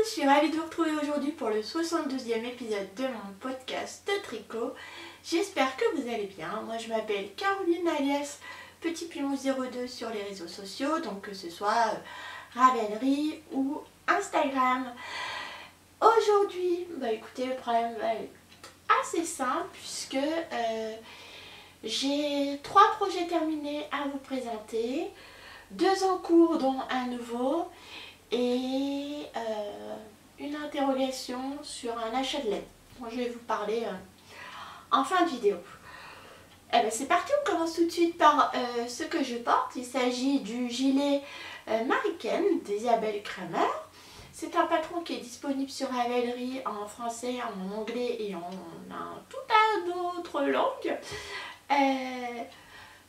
je suis ravie de vous retrouver aujourd'hui pour le 72e épisode de mon podcast de tricot. J'espère que vous allez bien. Moi je m'appelle Caroline alias Petit Pimou 02 sur les réseaux sociaux, donc que ce soit Ravelry ou Instagram. Aujourd'hui, écoutez, le problème va être assez simple puisque j'ai 3 projets terminés à vous présenter, 2 en cours dont un nouveau et une interrogation sur un achat de laine dont je vais vous parler en fin de vidéo. C'est parti, on commence tout de suite par ce que je porte. Il s'agit du gilet Marie-Ken d'Isabelle Kramer. C'est un patron qui est disponible sur Ravelry en français, en anglais et en tout un d'autres langues.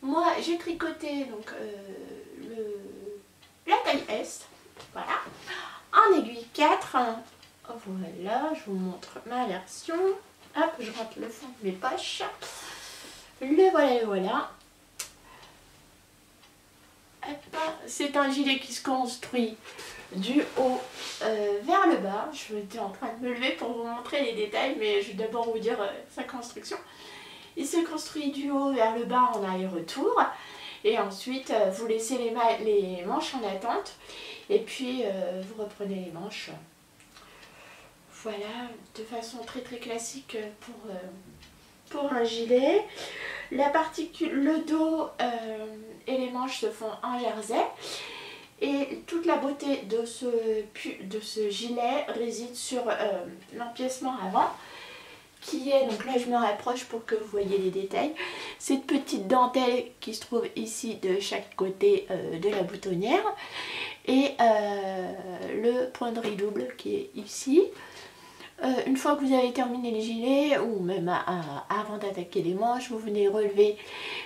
Moi j'ai tricoté donc la taille S, voilà, en aiguille 4. Voilà, je vous montre ma version. Hop, je rentre le fond de mes poches. Le voilà. C'est un gilet qui se construit du haut vers le bas. Je étais en train de me lever pour vous montrer les détails, mais je vais d'abord vous dire sa construction. Il se construit du haut vers le bas en aller-retour. Et ensuite, vous laissez les manches en attente. Et puis, vous reprenez les manches. Voilà, de façon très classique pour un gilet. Le dos et les manches se font en jersey. Et toute la beauté de ce gilet réside sur l'empiècement avant, qui est, donc là je me rapproche pour que vous voyez les détails, cette petite dentelle qui se trouve ici de chaque côté de la boutonnière et le point de riz double qui est ici. Une fois que vous avez terminé les gilets, ou même avant d'attaquer les manches, vous venez relever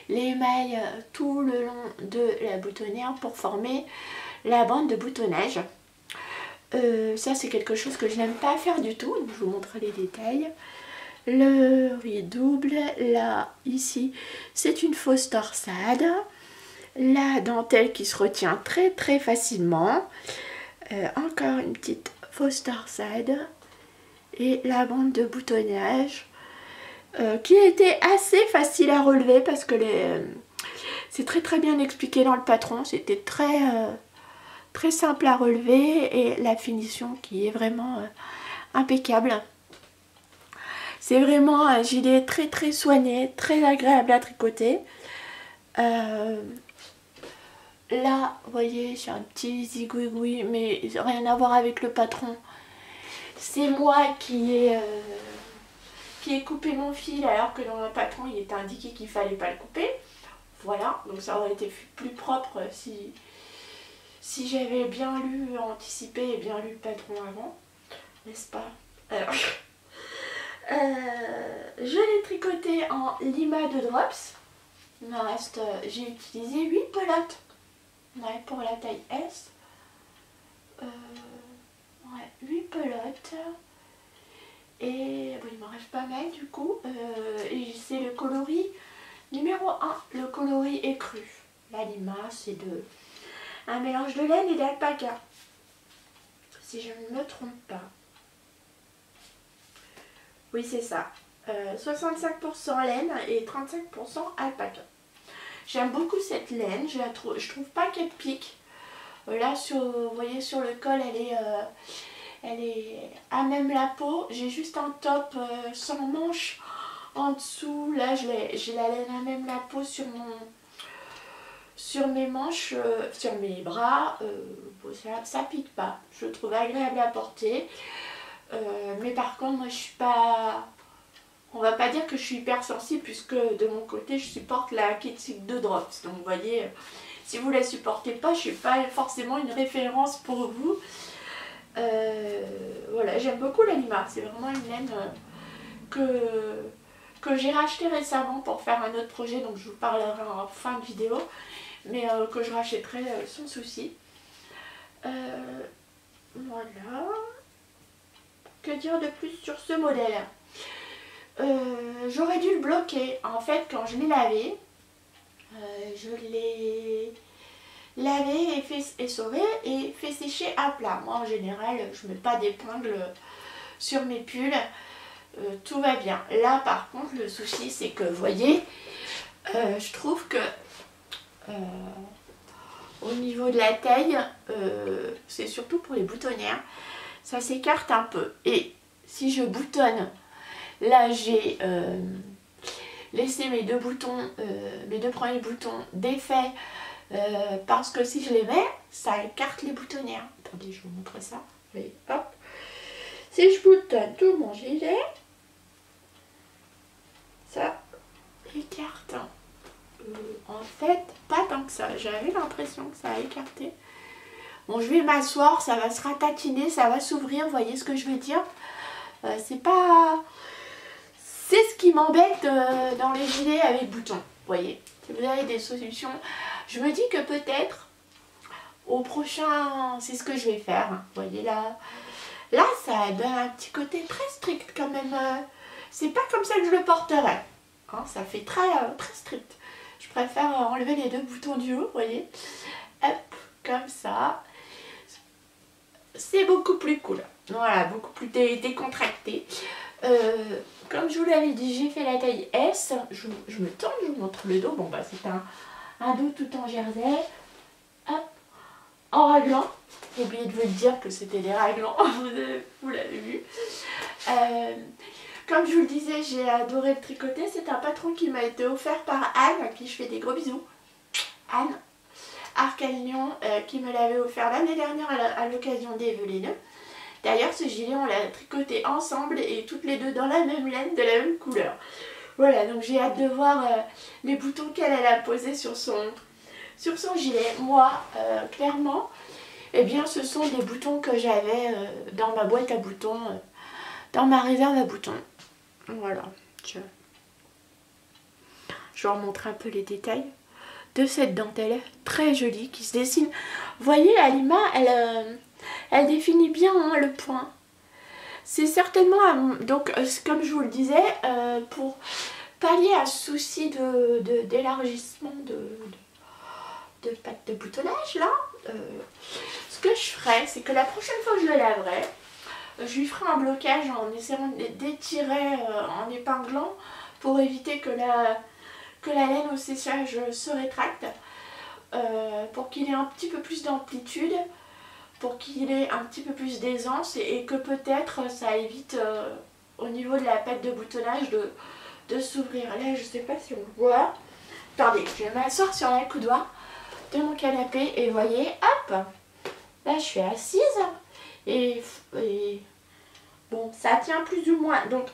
les mailles tout le long de la boutonnière pour former la bande de boutonnage. Ça c'est quelque chose que je n'aime pas faire du tout, donc je vous montre les détails. Le riz double, là, ici, c'est une fausse torsade. La dentelle qui se retient très facilement. Encore une petite fausse torsade. Et la bande de boutonnage qui était assez facile à relever parce que c'est très bien expliqué dans le patron. C'était très simple à relever et la finition qui est vraiment impeccable. C'est vraiment un gilet très soigné, très agréable à tricoter. Là, vous voyez, j'ai un petit zigouigoui, mais rien à voir avec le patron. C'est moi qui ai coupé mon fil alors que dans le patron il était indiqué qu'il fallait pas le couper. Voilà, donc ça aurait été plus propre si j'avais bien lu, anticipé et bien lu le patron avant, n'est-ce pas? Alors, je l'ai tricoté en lima de drops. Il me reste, j'ai utilisé 8 pelotes pour la taille S. 8 pelotes. Et il m'en reste pas mal du coup. Et c'est le coloris numéro 1, le coloris écru. La lima, c'est un mélange de laine et d'alpaca, si je ne me trompe pas. Oui, c'est ça. 65% laine et 35% alpaca. J'aime beaucoup cette laine, je trouve pas qu'elle pique. Là, vous voyez sur le col, elle est à même la peau. J'ai juste un top sans manche en dessous. Là, j'ai la laine à même la peau sur mes manches, sur mes bras. Ça pique pas. Je le trouve agréable à porter. Mais par contre, moi, je suis pas... On va pas dire que je suis hyper sensible puisque de mon côté, je supporte la Ketsic de Drops. Donc, vous voyez, si vous la supportez pas, je suis pas forcément une référence pour vous. Voilà, j'aime beaucoup la lima, c'est vraiment une laine que j'ai racheté récemment pour faire un autre projet, donc je vous parlerai en fin de vidéo, mais que je rachèterai sans souci. Voilà. Que dire de plus sur ce modèle? J'aurais dû le bloquer, en fait quand je l'ai lavé, je laver et essorer et fait sécher à plat. Moi en général je mets pas d'épingle sur mes pulls, tout va bien. Là par contre le souci c'est que vous voyez, je trouve que au niveau de la taille, c'est surtout pour les boutonnières, ça s'écarte un peu. Et si je boutonne, là j'ai laissé mes deux boutons, mes deux premiers boutons défaits, parce que si je les mets, ça écarte les boutonnières. Attendez, je vous montre ça. Et hop. Si je boutonne tout mon gilet, ça écarte. En fait, pas tant que ça. J'avais l'impression que ça a écarté. Bon, je vais m'asseoir, ça va se ratatiner, ça va s'ouvrir, vous voyez ce que je veux dire. C'est pas... C'est ce qui m'embête dans les gilets avec boutons, vous voyez. Si vous avez des solutions, je me dis que peut-être au prochain, c'est ce que je vais faire. Hein. Vous voyez là, ça donne un petit côté très strict quand même. C'est pas comme ça que je le porterai. Hein, ça fait très strict. Je préfère enlever les deux boutons du haut, vous voyez. Hop, comme ça. C'est beaucoup plus cool. Voilà, beaucoup plus décontracté. Comme je vous l'avais dit, j'ai fait la taille S. Je me tourne, je vous montre le dos. Bon, bah, c'est un dos tout en jersey. Hop, en raglan. J'ai oublié de vous dire que c'était des raglans. Vous l'avez vu. Comme je vous le disais, j'ai adoré le tricoter. C'est un patron qui m'a été offert par Anne, à qui je fais des gros bisous. Anne Arcagnon, qui me l'avait offert l'année dernière à l'occasion des Velineux. D'ailleurs, ce gilet, on l'a tricoté ensemble et toutes les deux dans la même laine, de la même couleur. Voilà, donc j'ai hâte de voir les boutons qu'elle a posés sur son gilet. Moi, clairement, eh bien, ce sont des boutons que j'avais dans ma boîte à boutons, dans ma réserve à boutons. Voilà, je vais vous montrer un peu les détails de cette dentelle très jolie qui se dessine. Vous voyez, la lima, elle définit bien hein, le point. C'est certainement, donc comme je vous le disais, pour pallier à ce souci d'élargissement de boutonnage là, ce que je ferai, c'est que la prochaine fois que je le laverai, je lui ferai un blocage en essayant d'étirer en épinglant pour éviter que la laine au séchage se rétracte, pour qu'il ait un petit peu plus d'amplitude, pour qu'il ait un petit peu plus d'aisance et que peut-être ça évite au niveau de la pâte de boutonnage de s'ouvrir. Là je sais pas si on le voit. Attendez, je vais m'asseoir sur la coudoir de mon canapé et vous voyez, hop, là je suis assise et bon ça tient plus ou moins. Donc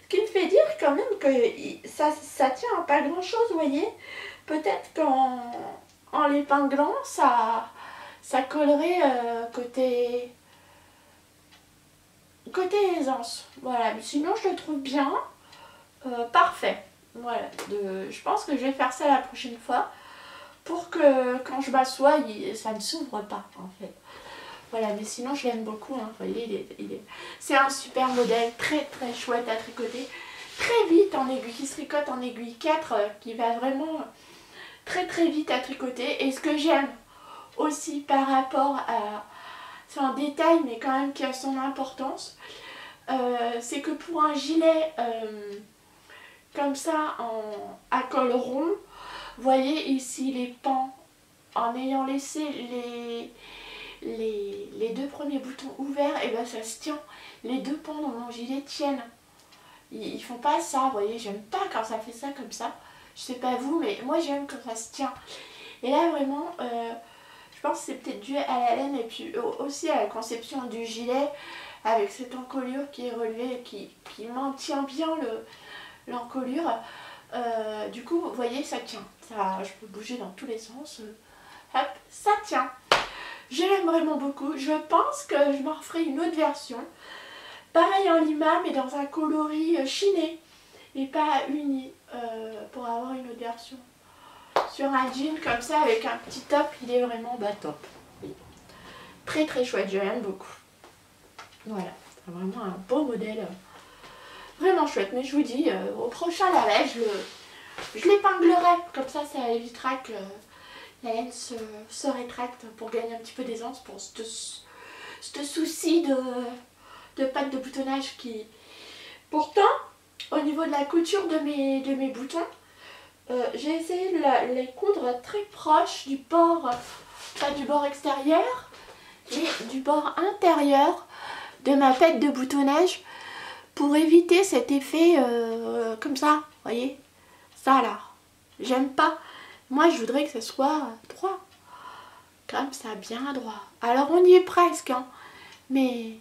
ce qui me fait dire quand même que ça tient à pas grand chose, vous voyez. Peut-être qu'en l'épinglant, ça collerait côté aisance. Voilà, mais sinon je le trouve bien, parfait. Voilà, je pense que je vais faire ça la prochaine fois pour que quand je m'assois, ça ne s'ouvre pas en fait. Voilà, mais sinon je l'aime beaucoup, hein. Vous voyez, c'est un super modèle, très très chouette à tricoter, très vite en aiguille, qui se tricote en aiguille 4, qui va vraiment très très vite à tricoter. Et ce que j'aime aussi par rapport à, c'est un détail mais quand même qui a son importance, c'est que pour un gilet comme ça à col rond, vous voyez ici les pans, en ayant laissé les deux premiers boutons ouverts, et ben ça se tient. Les deux pans dans mon gilet tiennent. Ils font pas ça, vous voyez, j'aime pas quand ça fait ça comme ça. Je sais pas vous, mais moi j'aime quand ça se tient. Et là vraiment, je pense que c'est peut-être dû à la laine et puis aussi à la conception du gilet, avec cette encolure qui est relevée, qui maintient bien l'encolure. Du coup, vous voyez, ça tient. Ça, je peux bouger dans tous les sens. Hop, ça tient. Je l'aime vraiment beaucoup. Je pense que je m'en referai une autre version. Pareil en lima, mais dans un coloris chiné. Et pas uni. Pour avoir une autre version. Sur un jean comme ça, avec un petit top, il est vraiment top. Oui. Très très chouette, je l'aime beaucoup. Voilà, c'est vraiment un beau modèle. Vraiment chouette. Mais je vous dis, au prochain lavage, je l'épinglerai. Comme ça évitera la laine se rétracte pour gagner un petit peu d'aisance pour ce souci de patte de boutonnage qui... Pourtant, au niveau de la couture de mes boutons, j'ai essayé de les coudre très proches du bord, pas du bord extérieur, mais du bord intérieur de ma patte de boutonnage pour éviter cet effet comme ça, vous voyez, ça là, j'aime pas. Moi je voudrais que ça soit droit, comme ça, bien droit. Alors on y est presque, hein, mais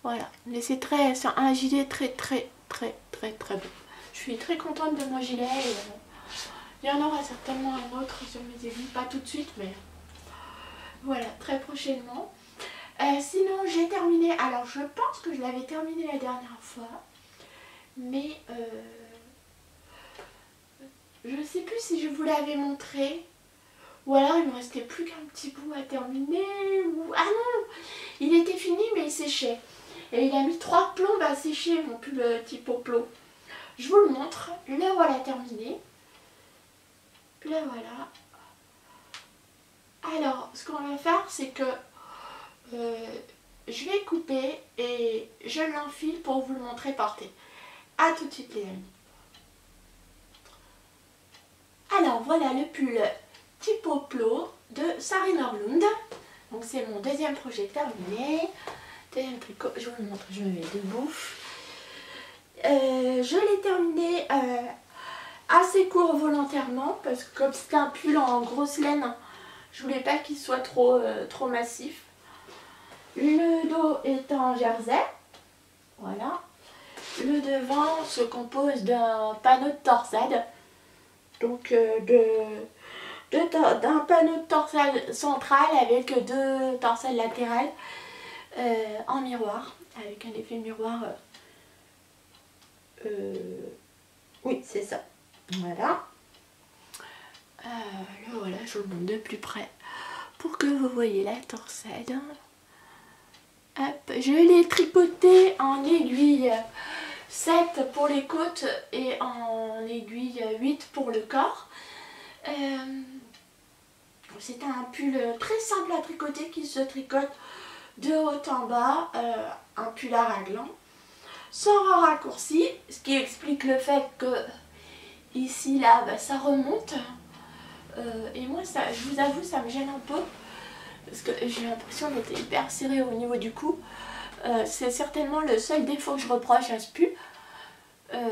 voilà, mais c'est un gilet très beau. Je suis très contente de mon gilet. Il y en aura certainement un autre sur mes aiguilles, pas tout de suite, mais voilà, très prochainement. Sinon, j'ai terminé. Alors, je pense que je l'avais terminé la dernière fois, mais je sais plus si je vous l'avais montré, ou alors il me restait plus qu'un petit bout à terminer. Ah non, il était fini, mais il séchait. Et il a mis 3 plombes à sécher, mon pull type Poplo. Je vous le montre. Le voilà terminé. Le voilà. Alors, ce qu'on va faire, c'est que je vais couper et je l'enfile pour vous le montrer porté. A tout de suite, les amis. Alors, voilà le pull type Poplo de Sari Norlund. Donc, c'est mon deuxième projet terminé. Deuxième tricot, je vous le montre, je me mets debout. Je l'ai terminé assez court volontairement parce que comme c'est un pull en grosse laine, je voulais pas qu'il soit trop massif. Le dos est en jersey, voilà. Le devant se compose d'un panneau de torsade, donc d'un panneau de torsade central avec 2 torsades latérales en miroir, avec un effet miroir. Oui, c'est ça. Voilà. Là, voilà, je vous le montre de plus près pour que vous voyez la torsade. Hop, je l'ai tricoté en aiguille 7 pour les côtes et en aiguille 8 pour le corps. C'est un pull très simple à tricoter qui se tricote de haut en bas, un pull à raglan, sans raccourci, ce qui explique le fait que ici, là, bah, ça remonte. Et moi, ça, je vous avoue, ça me gêne un peu. Parce que j'ai l'impression d'être hyper serrée au niveau du cou. C'est certainement le seul défaut que je reproche à ce pull.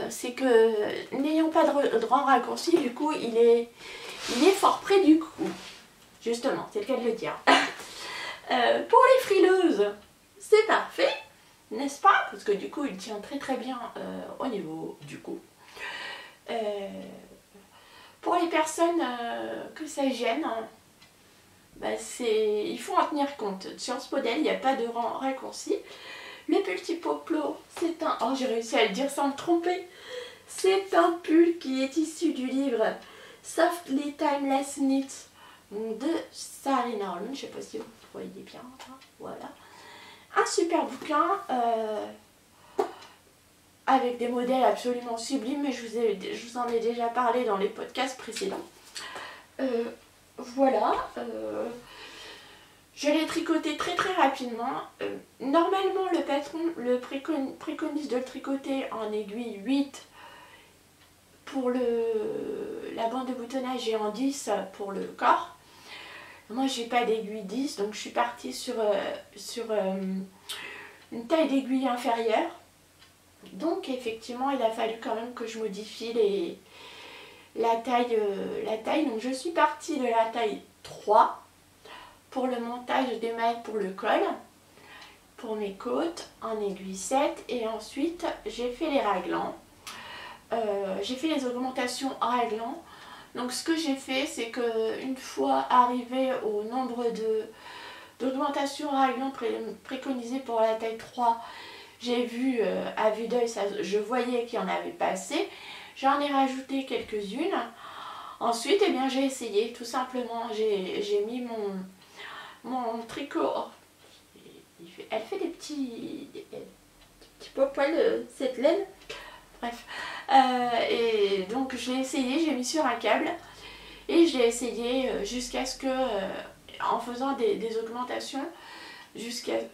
C'est que, n'ayant pas de grand raccourci, du coup, il est fort près du cou. Justement, c'est le cas de le dire. Pour les frileuses, c'est parfait, n'est-ce pas? Parce que du coup, il tient très bien au niveau du cou. Pour les personnes que ça gêne, bah il faut en tenir compte. Sur ce modèle, il n'y a pas de raccourci. Le pull type Poplo, c'est un... Oh, j'ai réussi à le dire sans me tromper. C'est un pull qui est issu du livre Softly Timeless Knits de Sari Norlund. Je ne sais pas si vous voyez bien. Voilà. Un super bouquin avec des modèles absolument sublimes, mais je vous en ai déjà parlé dans les podcasts précédents. Voilà. Je l'ai tricoté très rapidement. Normalement, le patron le préconise de le tricoter en aiguille 8 pour la bande de boutonnage et en 10 pour le corps. Moi, j'ai pas d'aiguille 10, donc je suis partie sur une taille d'aiguille inférieure. Donc, effectivement, il a fallu quand même que je modifie la taille. Donc, je suis partie de la taille 3 pour le montage des mailles pour le col, pour mes côtes, en aiguille 7. Et ensuite, j'ai fait les raglans. J'ai fait les augmentations raglans. Donc ce que j'ai fait, c'est que une fois arrivé au nombre d'augmentations raglans préconisées pour la taille 3, j'ai vu à vue d'œil, je voyais qu'il y en avait pas assez. J'en ai rajouté quelques-unes. Ensuite, eh bien, j'ai essayé tout simplement. J'ai mis mon tricot. Oh, elle fait des petits poils, cette laine. Bref. Et donc j'ai essayé, j'ai mis sur un câble Et j'ai essayé jusqu'à ce que, en faisant des augmentations,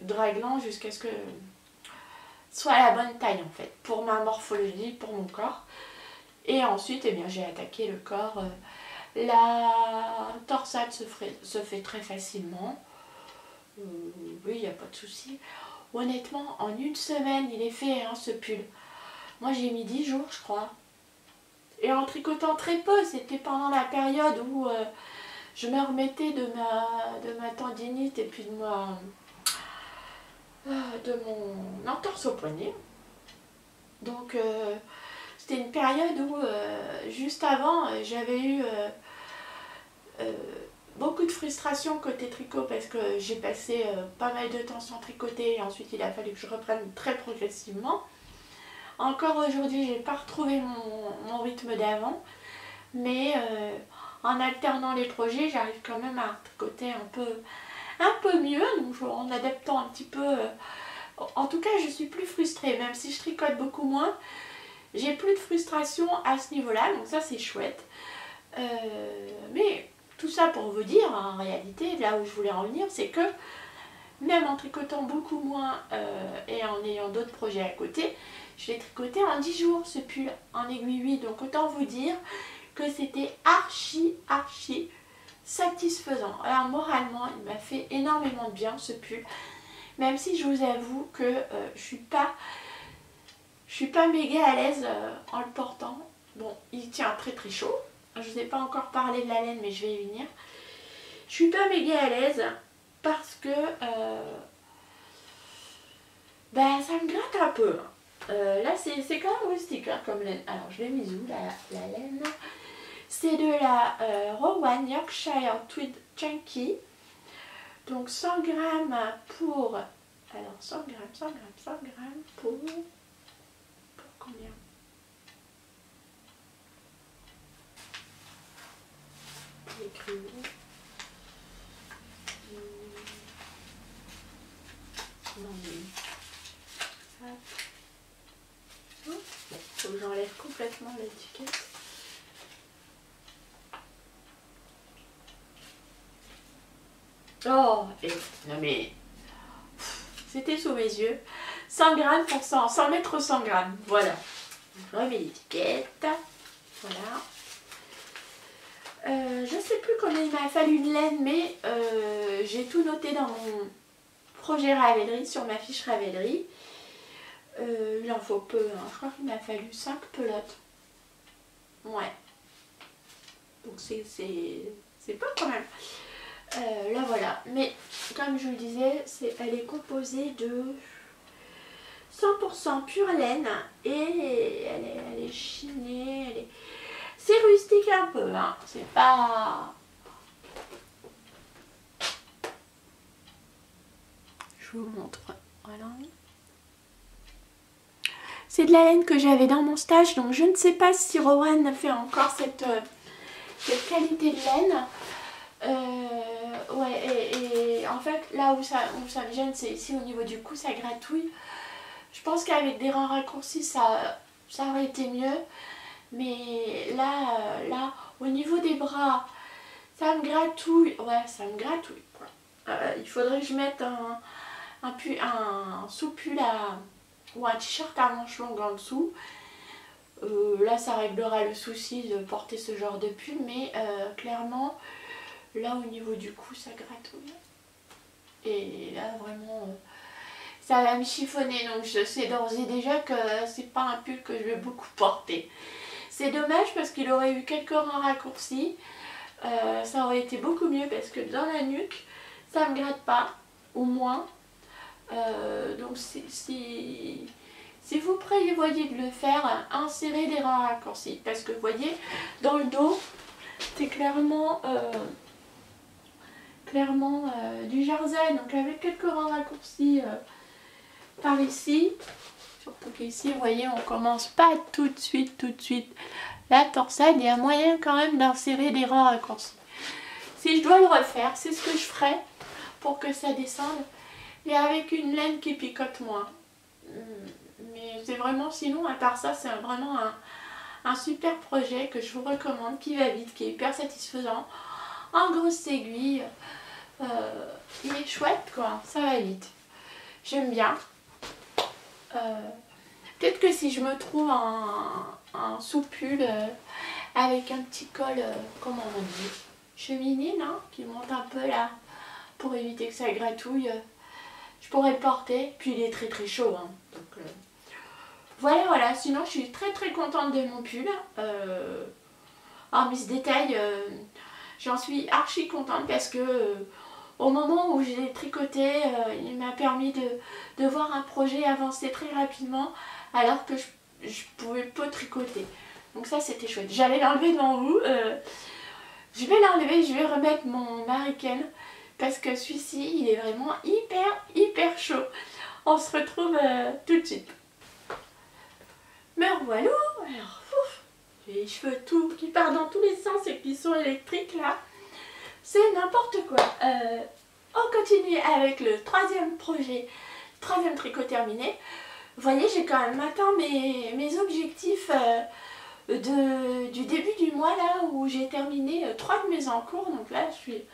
draglant jusqu'à ce que soit la bonne taille en fait, pour ma morphologie, pour mon corps. Et ensuite, eh bien, j'ai attaqué le corps. La torsade se fait très facilement. Oui, il n'y a pas de souci. Honnêtement, en une semaine, il est fait hein, ce pull. Moi, j'ai mis 10 jours, je crois. Et en tricotant très peu, c'était pendant la période où je me remettais de ma tendinite et puis de mon entorse au poignet. Donc, c'était une période où, juste avant, j'avais eu beaucoup de frustration côté tricot parce que j'ai passé pas mal de temps sans tricoter et ensuite il a fallu que je reprenne très progressivement. Encore aujourd'hui, j'ai pas retrouvé mon rythme d'avant, mais en alternant les projets, j'arrive quand même à tricoter un peu mieux, donc en adaptant un petit peu. En tout cas, je suis plus frustrée, même si je tricote beaucoup moins, j'ai plus de frustration à ce niveau-là, donc ça c'est chouette. Mais tout ça pour vous dire, en réalité, là où je voulais en venir, c'est que même en tricotant beaucoup moins et en ayant d'autres projets à côté, je l'ai tricoté en 10 jours ce pull en aiguille 8. Donc autant vous dire que c'était archi satisfaisant. Alors moralement, il m'a fait énormément de bien ce pull. Même si je vous avoue que je suis pas méga à l'aise en le portant. Bon, il tient très chaud. Je ne vous ai pas encore parlé de la laine, mais je vais y venir. Je suis pas méga à l'aise parce que ça me gratte un peu. Là, c'est quand même rustique hein, comme laine. Alors, je l'ai mise où la laine? C'est de la Rowan Yorkshire Tweed Chunky. Donc 100 g pour... Alors 100 g pour combien? Écrit où? Non mais... Hop. Faut que j'enlève complètement l'étiquette. Oh, non mais... C'était sous mes yeux. 100 g pour 100 mètres 100 g. Voilà. Je remets l'étiquette. Voilà. Je ne sais plus combien il m'a fallu de laine, mais j'ai tout noté dans mon projet Ravelry, sur ma fiche Ravelry. Il en faut peu, hein. Je crois qu'il m'a fallu 5 pelotes. Ouais. Donc c'est pas quand même. Là voilà. Mais comme je le disais, elle est composée de 100% pure laine et elle est chinée. C'est rustique un peu, hein. C'est pas... Je vous montre. Voilà. C'est de la laine que j'avais dans mon stage, donc je ne sais pas si Rowan fait encore cette qualité de laine. Ouais, et en fait, là où ça me gêne, c'est ici au niveau du cou, ça gratouille. Je pense qu'avec des rangs raccourcis, ça aurait été mieux. Mais là, au niveau des bras, ça me gratouille. Ouais, ça me gratouille. Il faudrait que je mette un sous-pull ou un t-shirt à manches longues en dessous. Là, ça réglera le souci de porter ce genre de pull. Mais clairement, là, au niveau du cou, ça gratouille. Et là, vraiment... ça va me chiffonner, donc je sais d'ores et déjà que c'est pas un pull que je vais beaucoup porter. C'est dommage parce qu'il aurait eu quelques rangs raccourcis, ça aurait été beaucoup mieux parce que dans la nuque, ça me gratte pas, au moins. Donc si vous prévoyez de le faire, insérez des rangs raccourcis parce que vous voyez, dans le dos, c'est clairement... du jersey, donc avec quelques rangs raccourcis par ici. Surtout qu'ici, vous voyez, on commence pas tout de suite la torsade. Il y a moyen quand même d'insérer des rangs raccourcis. Si je dois le refaire, c'est ce que je ferai pour que ça descende. Et avec une laine qui picote moins. Mais c'est vraiment, sinon, à part ça, c'est vraiment un super projet que je vous recommande, qui va vite, qui est hyper satisfaisant, en grosse aiguille. Il est chouette quoi, ça va vite. J'aime bien. Peut-être que si je me trouve un sous-pull avec un petit col, comment on dit, cheminé, non, qui monte un peu là, pour éviter que ça gratouille, je pourrais le porter. Puis il est très très chaud, hein, donc voilà. Sinon je suis très très contente de mon pull. Hormis ce détail, j'en suis archi contente parce que au moment où j'ai tricoté, il m'a permis de voir un projet avancer très rapidement alors que je pouvais pas tricoter. Donc ça c'était chouette. J'allais l'enlever devant vous. Je vais l'enlever, je vais remettre mon American parce que celui-ci il est vraiment hyper chaud. On se retrouve tout de suite. Me revoilà. Alors, j'ai les cheveux tout qui partent dans tous les sens et qui sont électriques là. C'est n'importe quoi. On continue avec le troisième projet, troisième tricot terminé. Vous voyez, j'ai quand même atteint mes objectifs du début du mois là où j'ai terminé 3 de mes encours. Donc là, je suis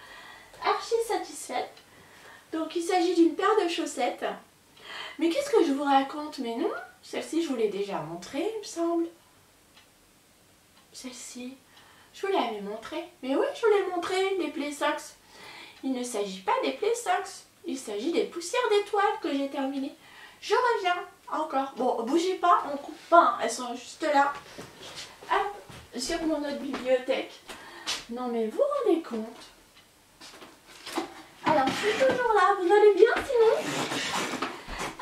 archi satisfaite. Donc il s'agit d'une paire de chaussettes. Mais qu'est-ce que je vous raconte? Mais non, celle-ci je vous l'ai déjà montrée, il me semble. Celle-ci, je vous l'avais montrée. Mais oui, je vous l'ai montrée, les play socks. Il ne s'agit pas des play socks, il s'agit des poussières d'étoiles que j'ai terminées. Je reviens encore. Bon, bougez pas, on coupe pas, hein. Elles sont juste là. Hop, sur mon autre bibliothèque. Non mais vous vous rendez compte? Alors, je suis toujours là, vous allez bien sinon?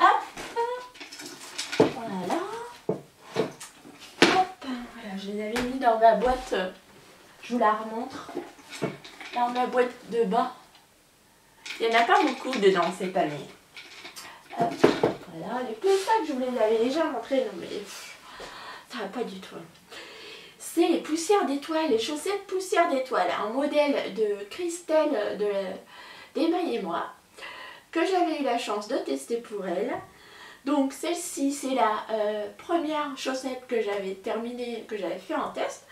Hop, voilà. Hop, voilà, je les avais mis dans ma boîte, je vous la remontre. Dans ma boîte de bain. Il n'y en a pas beaucoup dedans cette année. Hop, voilà, les play socks, je vous les avais déjà montrés, non mais ça va pas du tout. C'est les poussières d'étoiles, les chaussettes poussières d'étoiles, un modèle de Christelle d'Émaille-et-moi, que j'avais eu la chance de tester pour elle. Donc celle-ci, c'est la première chaussette que j'avais terminée, que j'avais fait en test,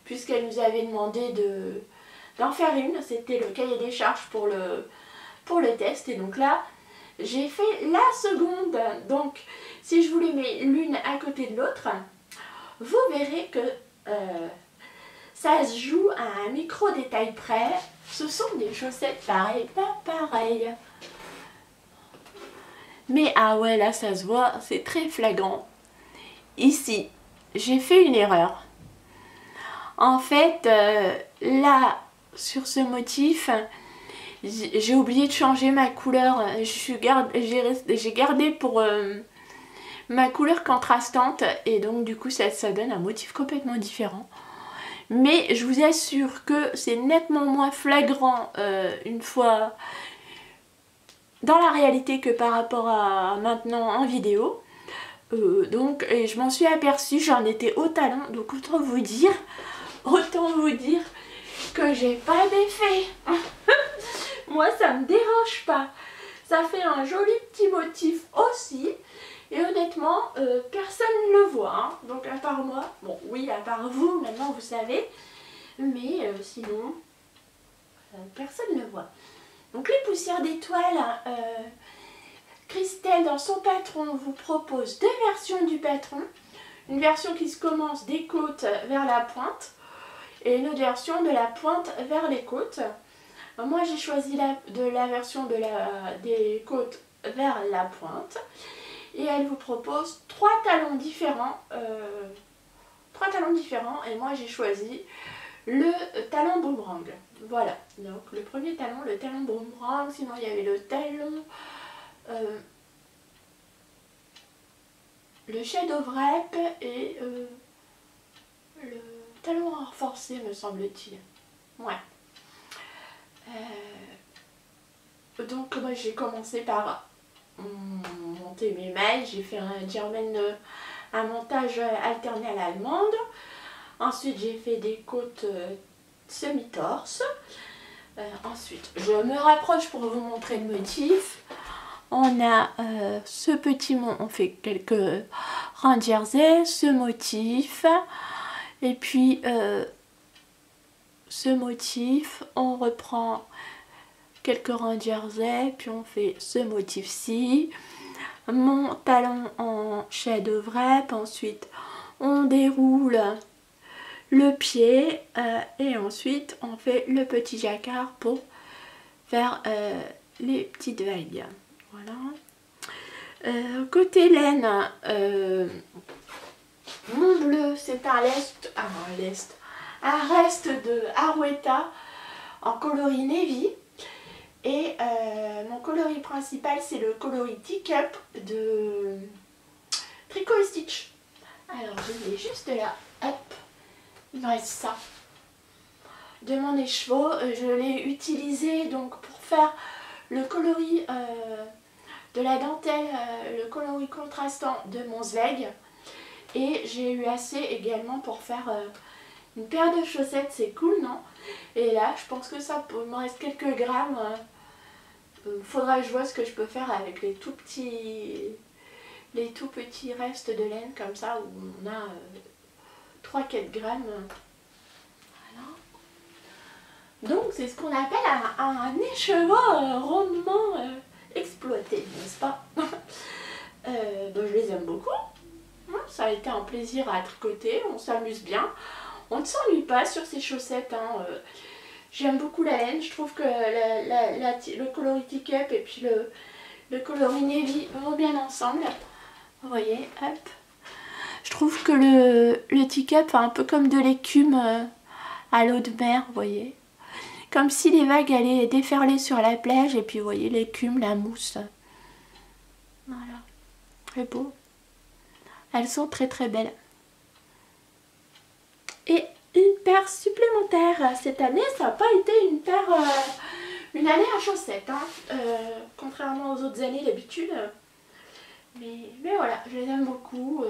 puisqu'elle nous avait demandé d'en faire une. C'était le cahier des charges pour le test. Et donc là, j'ai fait la seconde. Donc si je vous les mets l'une à côté de l'autre, vous verrez que ça se joue à un micro détail près. Ce sont des chaussettes pareilles, pas pareilles. Mais ah ouais, là ça se voit, c'est très flagrant. Ici, j'ai fait une erreur. En fait, là, sur ce motif, j'ai oublié de changer ma couleur. J'ai gardé pour ma couleur contrastante et donc du coup ça donne un motif complètement différent. Mais je vous assure que c'est nettement moins flagrant une fois dans la réalité que par rapport à maintenant en vidéo. Donc et je m'en suis aperçue, j'en étais au talon, donc autant vous dire que j'ai pas d'effet. Moi ça me dérange pas, ça fait un joli petit motif aussi. Et honnêtement, personne ne le voit, hein. Donc à part moi, bon oui à part vous, maintenant vous savez, mais sinon, personne ne le voit. Donc les poussières d'étoiles, Christelle dans son patron vous propose 2 versions du patron. Une version qui se commence des côtes vers la pointe et une autre version de la pointe vers les côtes. Moi j'ai choisi la version des côtes vers la pointe. Et elle vous propose 3 talons différents. Et moi j'ai choisi le talon boomerang. Voilà, donc le premier talon, le talon boomerang. Sinon il y avait le talon, le shadow wrap et le talon renforcé me semble-t-il. Ouais. Donc moi j'ai commencé par monter mes mailles, j'ai fait un montage alterné à l'allemande. Ensuite j'ai fait des côtes semi-torse. Ensuite je me rapproche pour vous montrer le motif. On a ce petit on fait quelques rangs jersey, ce motif Et puis ce motif, on reprend quelques rangs de jersey, puis on fait ce motif-ci. Mon talon en shadow wrap, ensuite on déroule le pied et ensuite on fait le petit jacquard pour faire les petites vagues. Voilà. Côté laine, mon bleu c'est un reste de Arouetta en coloris navy. Et mon coloris principal c'est le coloris Teacup de Tricot & Stitch. Alors je l'ai juste là, hop, il me reste ça. De mon écheveau, je l'ai utilisé donc pour faire le coloris de la dentelle, le coloris contrastant de mon Zweig. Et j'ai eu assez également pour faire une paire de chaussettes, c'est cool non? Et là je pense que ça il me reste quelques grammes. Faudra que je vois ce que je peux faire avec les tout petits restes de laine comme ça où on a 3-4 grammes. Voilà. Donc c'est ce qu'on appelle un écheveau rondement exploité, n'est-ce pas? Donc je les aime beaucoup. Ça a été un plaisir à tricoter, on s'amuse bien. On ne s'ennuie pas sur ces chaussettes. Hein. J'aime beaucoup la laine, je trouve que le coloris Teacup et puis le coloris navy vont bien ensemble. Vous voyez, hop. Je trouve que le Teacup fait un peu comme de l'écume à l'eau de mer, vous voyez. Comme si les vagues allaient déferler sur la plage et puis vous voyez l'écume, la mousse. Voilà, très beau. Elles sont très très belles. Et une paire supplémentaire. Cette année, ça n'a pas été une année à chaussettes, hein. Contrairement aux autres années d'habitude. Mais voilà, je les aime beaucoup.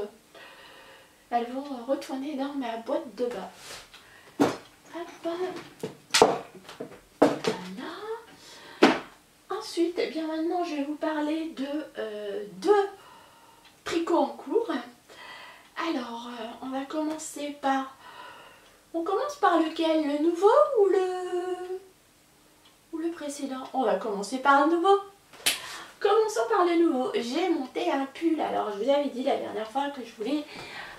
Elles vont retourner dans ma boîte de bas. Hop. Voilà. Ensuite, eh bien maintenant, je vais vous parler de deux tricots en cours. Alors, on va commencer par... On commence par lequel? Le nouveau ou le précédent? On va commencer par le nouveau. Commençons par le nouveau. J'ai monté un pull. Alors, je vous avais dit la dernière fois que je voulais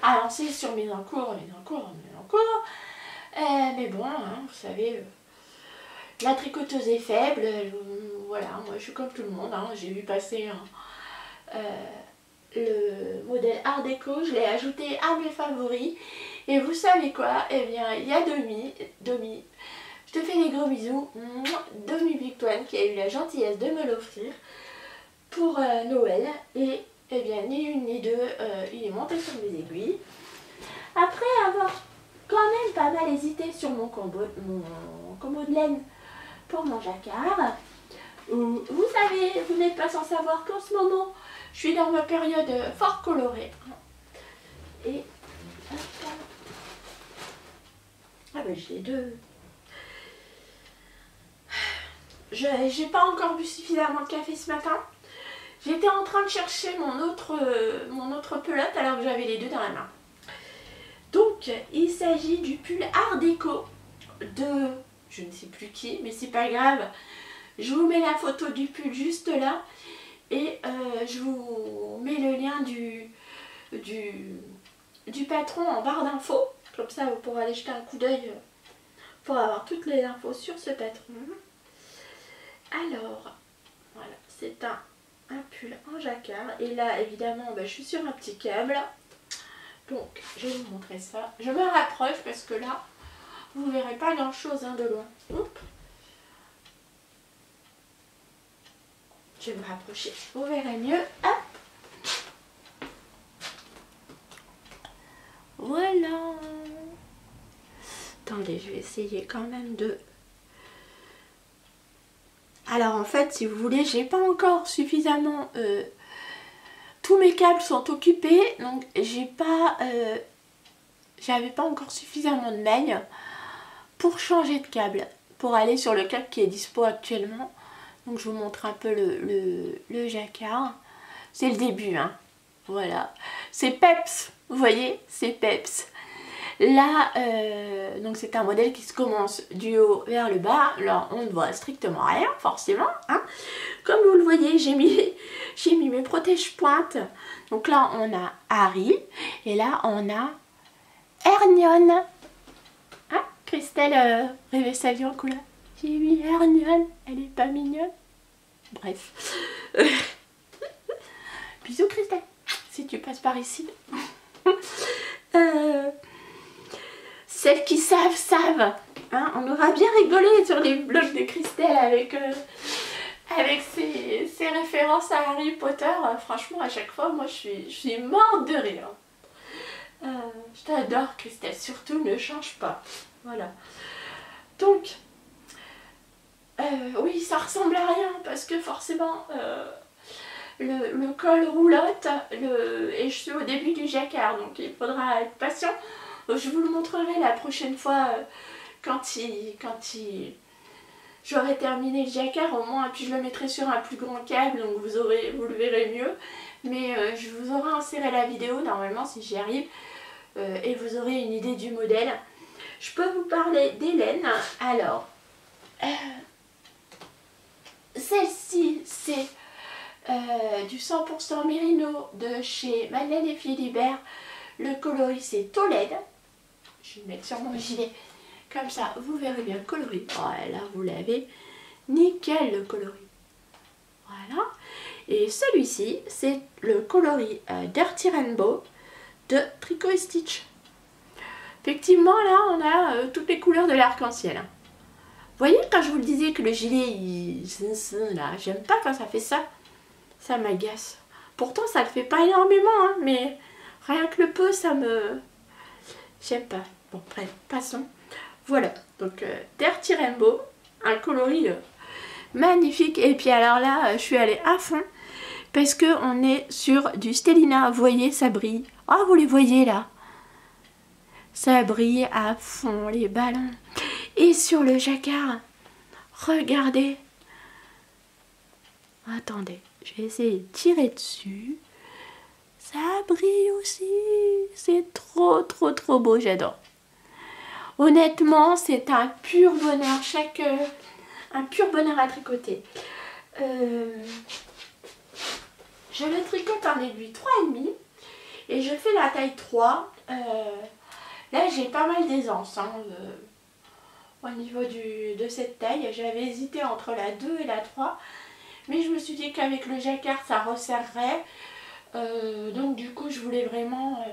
avancer sur mes encours. Mais bon, hein, vous savez, la tricoteuse est faible. Voilà, moi je suis comme tout le monde. Hein, j'ai vu passer le modèle Art Déco. Je l'ai ajouté à mes favoris. Et vous savez quoi? Eh bien, il y a Domi, je te fais des gros bisous, Domi Victoire qui a eu la gentillesse de me l'offrir pour Noël. Et eh bien, ni une ni deux, il est monté sur mes aiguilles. Après avoir quand même pas mal hésité sur mon combo de laine pour mon jacquard, vous savez, vous n'êtes pas sans savoir qu'en ce moment, je suis dans ma période fort colorée. Et ah ben j'ai deux. J'ai pas encore bu suffisamment de café ce matin. J'étais en train de chercher mon autre pelote alors que j'avais les deux dans la main. Donc il s'agit du pull Art Déco de je ne sais plus qui, mais c'est pas grave. Je vous mets la photo du pull juste là et je vous mets le lien du patron en barre d'infos. Comme ça vous pourrez aller jeter un coup d'œil pour avoir toutes les infos sur ce patron. Alors voilà, c'est un pull en jacquard et là évidemment je suis sur un petit câble. Donc je vais vous montrer ça. Je me rapproche parce que là vous ne verrez pas grand chose de loin. Hop. Je vais me rapprocher, vous verrez mieux. Hop. Voilà. Attendez, je vais essayer quand même de... Alors en fait, si vous voulez, j'ai pas encore suffisamment... tous mes câbles sont occupés, donc j'avais pas encore suffisamment de mailles pour changer de câble, pour aller sur le câble qui est dispo actuellement. Donc je vous montre un peu le jacquard. C'est le début, hein. Voilà. C'est peps, vous voyez, c'est peps. Là, donc c'est un modèle qui se commence du haut vers le bas. Là, on ne voit strictement rien, forcément. Hein. Comme vous le voyez, j'ai mis mes protège-pointes. Donc là, on a Harry. Et là, on a Hermione. Hein, Christelle rêvait sa vie en couleur. J'ai mis Hermione. Elle est pas mignonne. Bref. Bisous, Christelle. Si tu passes par ici. Celles qui savent, savent. Hein, on aura bien rigolé sur les blogs de Christelle avec ses références à Harry Potter. Franchement, à chaque fois, moi, je suis morte de rire. Je t'adore, Christelle. Surtout, ne change pas. Voilà. Donc, oui, ça ressemble à rien parce que forcément... le col roulotte et je suis au début du jacquard, donc il faudra être patient. Je vous le montrerai la prochaine fois quand j'aurai terminé le jacquard au moins, et puis je le mettrai sur un plus grand câble, donc vous le verrez mieux. Mais je vous aurai inséré la vidéo normalement si j'y arrive et vous aurez une idée du modèle. Je peux vous parler d'Hélène. Alors, celle-ci c'est du 100% Mérino de chez Madeleine et Philibert. Le coloris c'est Tolède. Je vais le mettre sur mon gilet comme ça vous verrez bien le coloris. Voilà, vous l'avez nickel le coloris. Voilà. Et celui-ci c'est le coloris Dirty Rainbow de Tricot & Stitch. Effectivement là on a toutes les couleurs de l'arc-en-ciel. Vous voyez quand je vous le disais que le gilet là, j'aime pas quand ça fait ça. Ça m'agace. Pourtant, ça le fait pas énormément, hein, mais rien que le peu, ça me... J'aime pas. Bon, bref, passons. Voilà, donc Dirty Rainbow, un coloris magnifique. Et puis alors là, je suis allée à fond parce qu'on est sur du Stellina. Vous voyez, ça brille. Ah, vous les voyez là. Ça brille à fond, les ballons. Et sur le jacquard, regardez. Attendez. Je vais essayer de tirer dessus. Ça brille aussi. C'est trop, trop, trop beau. J'adore. Honnêtement, c'est un pur bonheur. Un pur bonheur à tricoter. Je le tricote en aiguille 3,5. Et je fais la taille 3. Là, j'ai pas mal d'aisance. Hein, au niveau de cette taille. J'avais hésité entre la 2 et la 3. Mais je me suis dit qu'avec le jacquard ça resserrerait. Donc du coup je voulais vraiment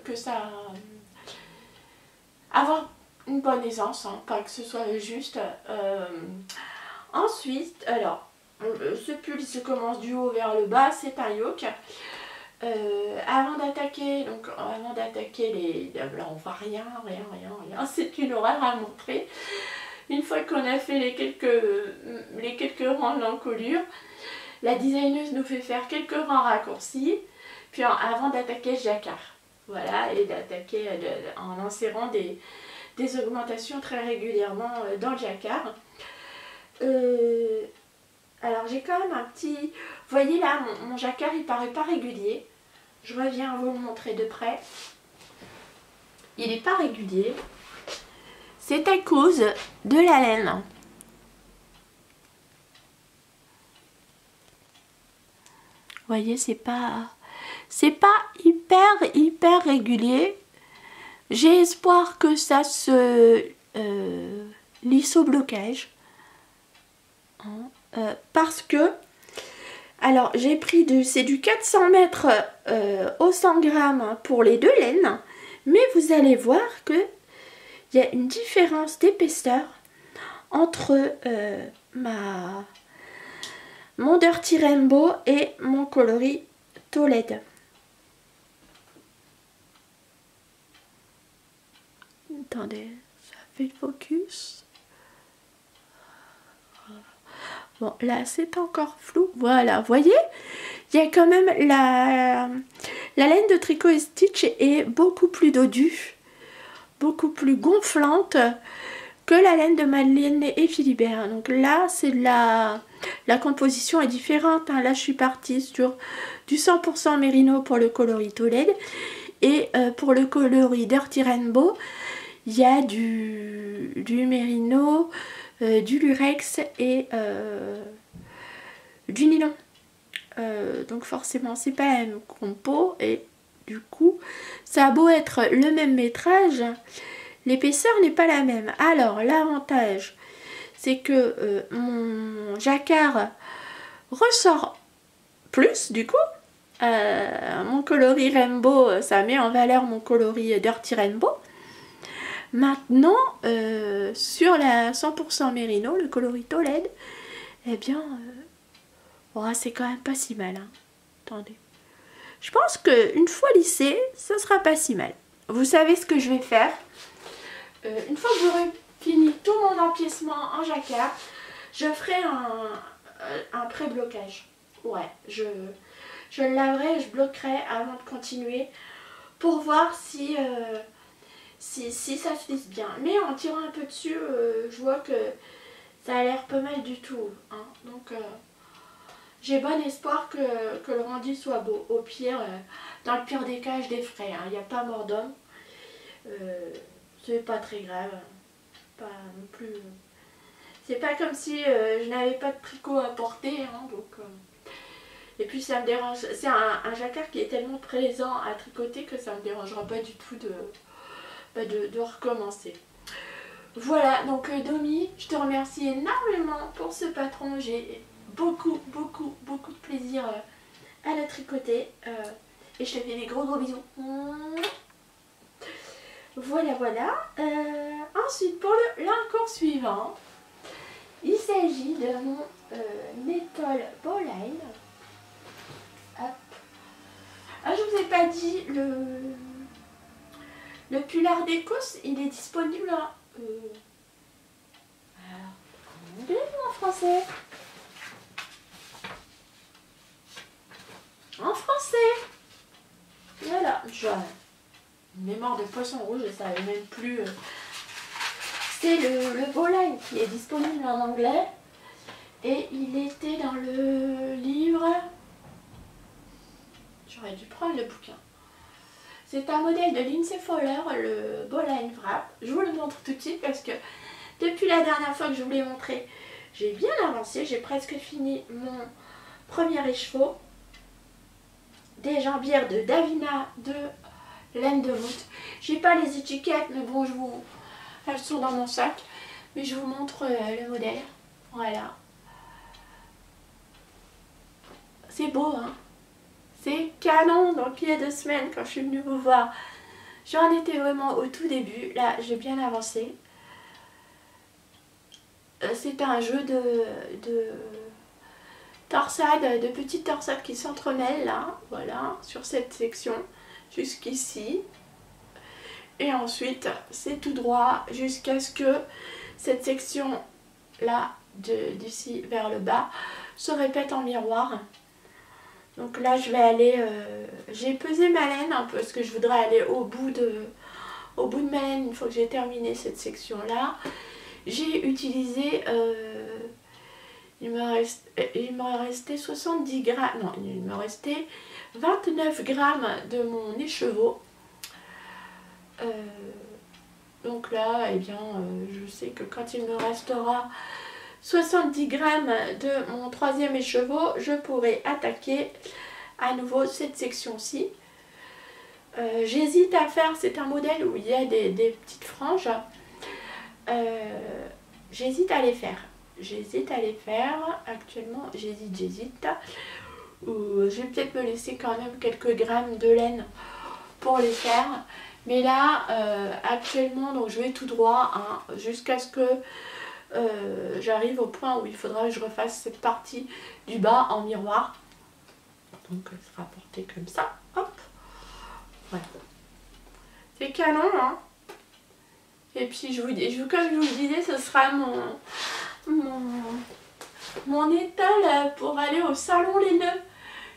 que ça... avoir une bonne aisance, hein, pas que ce soit juste. Ensuite, alors, ce pull il se commence du haut vers le bas, c'est un yoke. Avant d'attaquer les... Là on voit rien, c'est une horreur à montrer. Une fois qu'on a fait les quelques rangs de l'encolure, la designeuse nous fait faire quelques rangs raccourcis, puis avant d'attaquer le jacquard. Voilà, et d'attaquer en insérant des augmentations très régulièrement dans le jacquard. Alors j'ai quand même un petit... Vous voyez là, mon jacquard il paraît pas régulier. Je reviens vous le montrer de près. Il n'est pas régulier. C'est à cause de la laine. Vous voyez, c'est pas hyper régulier. J'ai espoir que ça se lisse au blocage. Parce que, alors j'ai pris c'est du 400 mètres au 100 grammes pour les deux laines. Mais vous allez voir que il y a une différence d'épaisseur entre mon Dirty Rainbow et mon coloris Tolède. Attendez, ça fait le focus. Bon, là c'est encore flou. Voilà, vous voyez, il y a quand même la laine de Tricot & Stitch est beaucoup plus dodue, beaucoup plus gonflante que la laine de Madeleine et Philibert. Donc là, c'est la composition est différente. Hein. Là, je suis partie sur du 100% Mérino pour le coloris Tolède Et pour le coloris Dirty Rainbow, il y a du mérino, du lurex et du nylon. Donc forcément c'est pas la même compo et du coup ça a beau être le même métrage, l'épaisseur n'est pas la même. Alors l'avantage c'est que mon jacquard ressort plus du coup. Mon coloris Rainbow, ça met en valeur mon coloris Dirty Rainbow. Maintenant, sur la 100% Mérino, le coloris LED, eh bien, oh, c'est quand même pas si mal. Hein. Attendez. Je pense qu'une fois lissé, ça sera pas si mal. Vous savez ce que je vais faire. Une fois que j'aurai fini tout mon empiècement en jacquard, je ferai un pré-blocage. Ouais, je le laverai et je bloquerai avant de continuer pour voir si ça se lisse bien. Mais en tirant un peu dessus, je vois que ça a l'air pas mal du tout. Hein. Donc j'ai bon espoir que le rendu soit beau. Au pire, dans le pire des cas, je déferai. Il n'y a pas mort d'homme. C'est pas très grave. Pas non plus. C'est pas comme si je n'avais pas de tricot à porter. Hein, donc, et puis ça me dérange. C'est un jacquard qui est tellement plaisant à tricoter que ça me dérangera pas du tout de recommencer. Voilà, donc Domi, je te remercie énormément pour ce patron. J'ai beaucoup de plaisir à la tricoter. Et je te fais des gros bisous. Voilà. Ensuite, pour l'encours suivant, il s'agit de mon Netol Bowline. Hop. Ah, je vous ai pas dit, le pull Art Déco, il est disponible en anglais ou en français? En français. Voilà. Une mémoire de poisson rouge, je ne savais même plus. C'est le Bowline qui est disponible en anglais. Et il était dans le livre. J'aurais dû prendre le bouquin. C'est un modèle de Lindsay Fowler, le Bowline Wrap. Je vous le montre tout de suite parce que depuis la dernière fois que je vous l'ai montré, j'ai bien avancé. J'ai presque fini mon premier écheveau. Des jambières de Davina de laine de voûte. J'ai pas les étiquettes, mais bon, elles sont dans mon sac. Mais je vous montre le modèle. Voilà. C'est beau, hein? C'est canon. Donc il y a 2 semaines, quand je suis venue vous voir, j'en étais vraiment au tout début. Là, j'ai bien avancé. C'est un jeu de torsades, de petites torsades qui s'entremêlent là, voilà, sur cette section jusqu'ici. Et ensuite, c'est tout droit jusqu'à ce que cette section là, d'ici vers le bas, se répète en miroir. Donc là, je vais aller... j'ai pesé ma laine un peu parce que je voudrais aller au bout de ma laine une fois que j'ai terminé cette section là. J'ai utilisé... il me restait 70 grammes... Non, il me restait 29 grammes de mon écheveau. Donc là, eh bien, je sais que quand il me restera 70 grammes de mon 3e écheveau, je pourrai attaquer à nouveau cette section-ci. J'hésite à faire, c'est un modèle où il y a des petites franges. J'hésite à les faire. Actuellement, j'hésite. Je vais peut-être me laisser quand même quelques grammes de laine pour les faire. Mais là, actuellement, donc je vais tout droit hein, jusqu'à ce que j'arrive au point où il faudra que je refasse cette partie du bas en miroir. Donc elle sera portée comme ça. Hop. Voilà. C'est canon, hein. Et puis comme je vous le disais, ce sera mon étole pour aller au salon Les Nœuds.